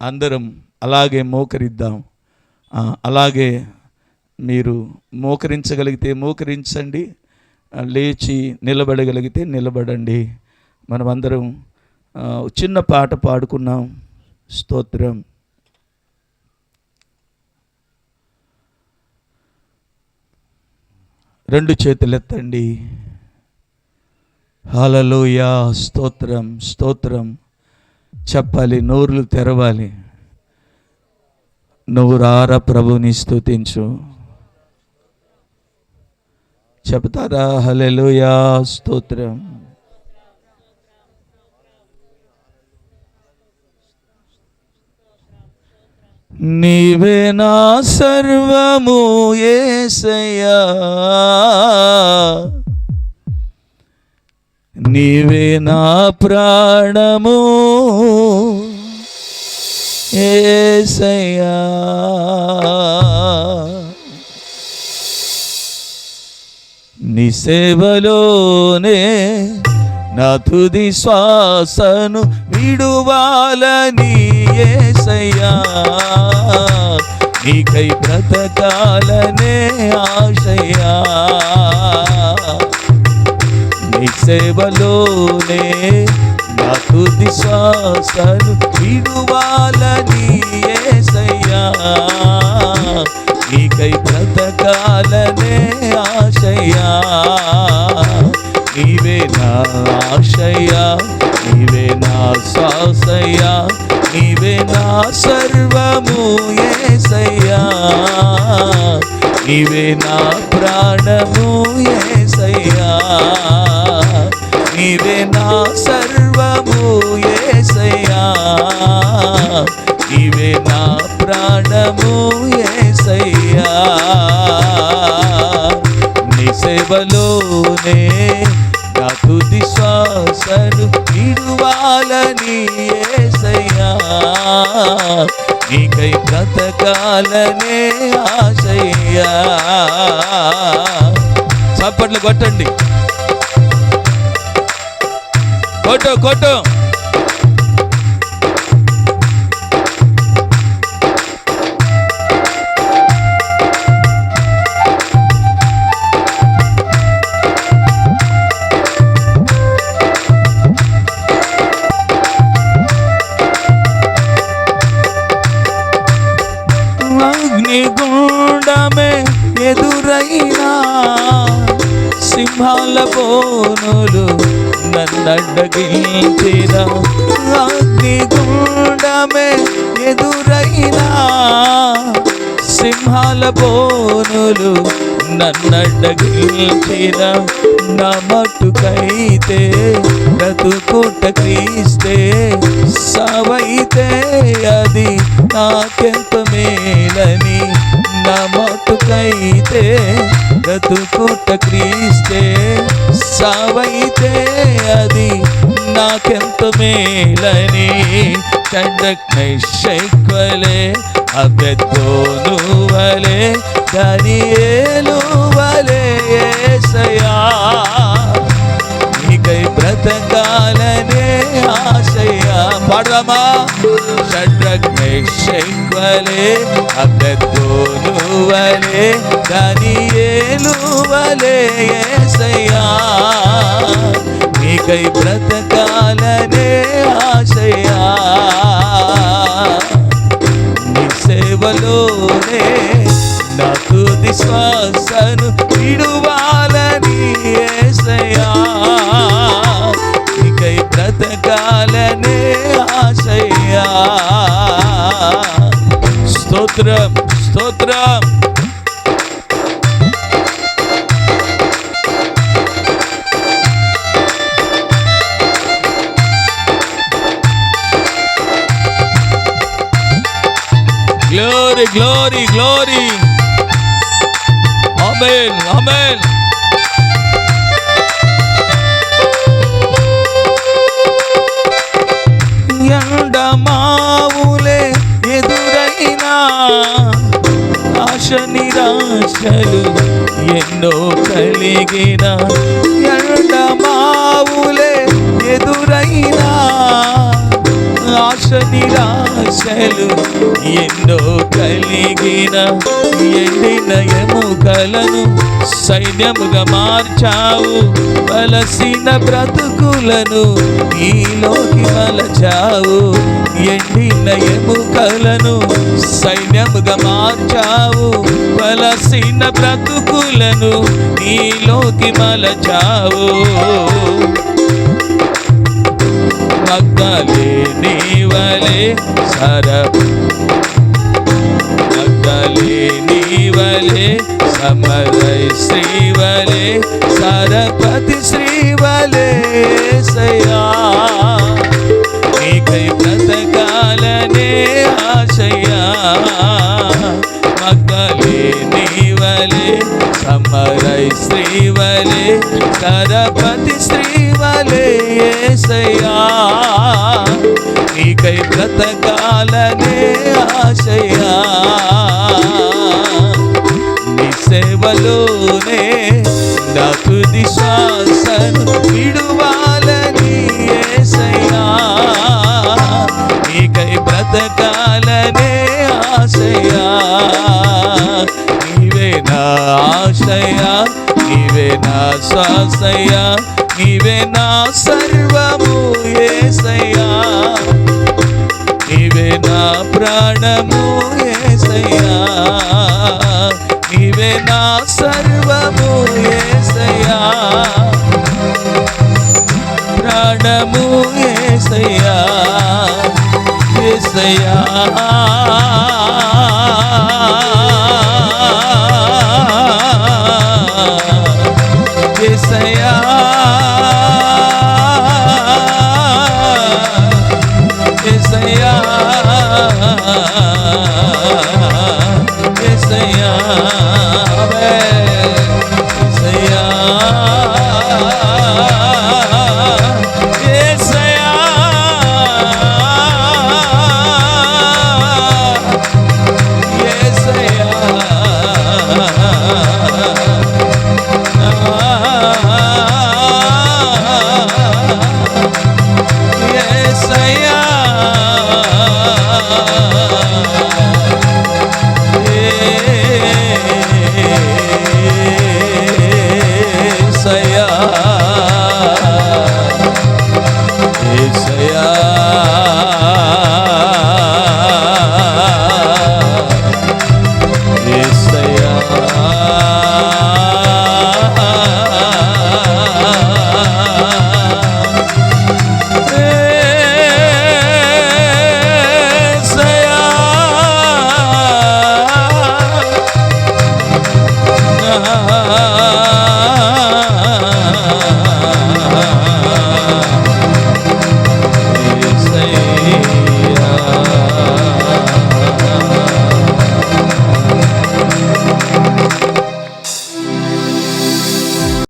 అందరం అలాగే మోకరిద్దాం. అలాగే మీరు మోకరించగలిగితే మోకరించండి, లేచి నిలబడగలిగితే నిలబడండి. మనమందరం చిన్న పాట పాడుకున్నాం. స్తోత్రం. రెండు చేతులెత్తండి. హల్లెలూయా, స్తోత్రం స్తోత్రం చెప్పాలి, నోరులు తెరవాలి. నోరారా ప్రభుని స్తుతించు. చెప్తారా? హల్లెలూయా, స్తోత్రం. నీవే నా సర్వము యేసయ్యా, నీవే నా ప్రాణము యేసయ్యా. నీ సేవలోనే నా తుది శ్వాసను విడువాలని యేసయ్యా, నీకై బ్రతకాలనే ఆశయ్యా. నీ సేవలోనే నా తుది శ్వాసను విడువాలని యేసయ్యా, నీకై బ్రతకాలనే ఆశయ్యా. నీవే నా ఆశయ్యా, నీవే నా శ్వాసయ్యా, నీవే నా సర్వము యేసయ్యా, నీవే నా ప్రాణము యేసయ్యా, నీవే నా సర్వము యేసయ్యా, నీవే నా ప్రాణము యేసయ్యా. నీ సేవలోనే నా తుది శ్వాసను విడువాలని యేసయ్యా, నీకై బ్రతకాలనే ఆశయ్యా. చప్పట్లు కొట్టండి, కొట్టు కొట్టు. అగ్నిగుండమే ఎదురైనా, సింహాల బోనులు నన్నడ్డగించిన. అగ్నిగుండమే ఎదురైనా, సింహాల బోనులు నన్నడ్డగించిన. నా మట్టుకైతే బ్రతుకుట క్రీస్తే, సావైతే అది నాకెంత మేలని. నా మట్టుకైతే బ్రతుకుట క్రీస్తే, సావైతే అది నాకెంత మేలని. షడ్రక్ మేషక్ వలె, అబేద్నెగో వలె, దానియేలు వలె యేసయ్యా, నీకై బ్రతకాలనే ఆశయ్యా. పాడదామా? షడ్రక్ మేషక్ వలె, అబేద్నెగో వలె, దానియేలు వలె యేసయ్యా, నీకై బ్రతకాలనే ఆశయ్యా. నీ సేవలోనే నా తుది శ్వాసను విడువాలని యేసయ్యా, నీకై బ్రతకాలనే ఆశయ్యా. స్తోత్రం స్తోత్రం. Glory, glory, glory. Amen, amen. ఎండమావులే ఎదురైనా, ఆశ నిరాశలు ఎన్నో కలిగిన. ఎండమావులే ఎదురైనా, ఆశ నిరాశలు ఎన్నో కలిగిన ఎండిన ఎముకలను సైన్యముగా మార్చావు. వలసిన బ్రతుకులను నీలోకి మలచావు. ఎండిన ఎముకలను సైన్యముగా మార్చావు. వలసిన బ్రతుకులను నీలోకి మలచావు. మగ్దలేని వలె మగ్దలేని వలె సమరై శ్రీవలే సరపతి శ్రీవలే సయా నీకై బ్రతకాలనే ఆశయా. మగ్దలేని వలె సమరై శ్రీవలే సరపతి శ్రీవలే యేసయ్యా నీకై బ్రతకాలనే ఆశయా. నీ సేవలోనే నా తుది శ్వాసను విడువాలని యేసయ్యా నీకై బ్రతకాలనే ఆశయా. నీవే నా ఆశయా, నీవే నా శ్వాసయా, నీవే నా సర్వము యేసయ్యా. నీవే నా ప్రాణము యేసయ్యా, నీవే నా సర్వము యేసయ్యా. ప్రాణము యేసయ్యా, యేసయ్యా. యేసయ్యా యేసయ్యా యేసయ్యా యేసయ్యా యేసయ్యా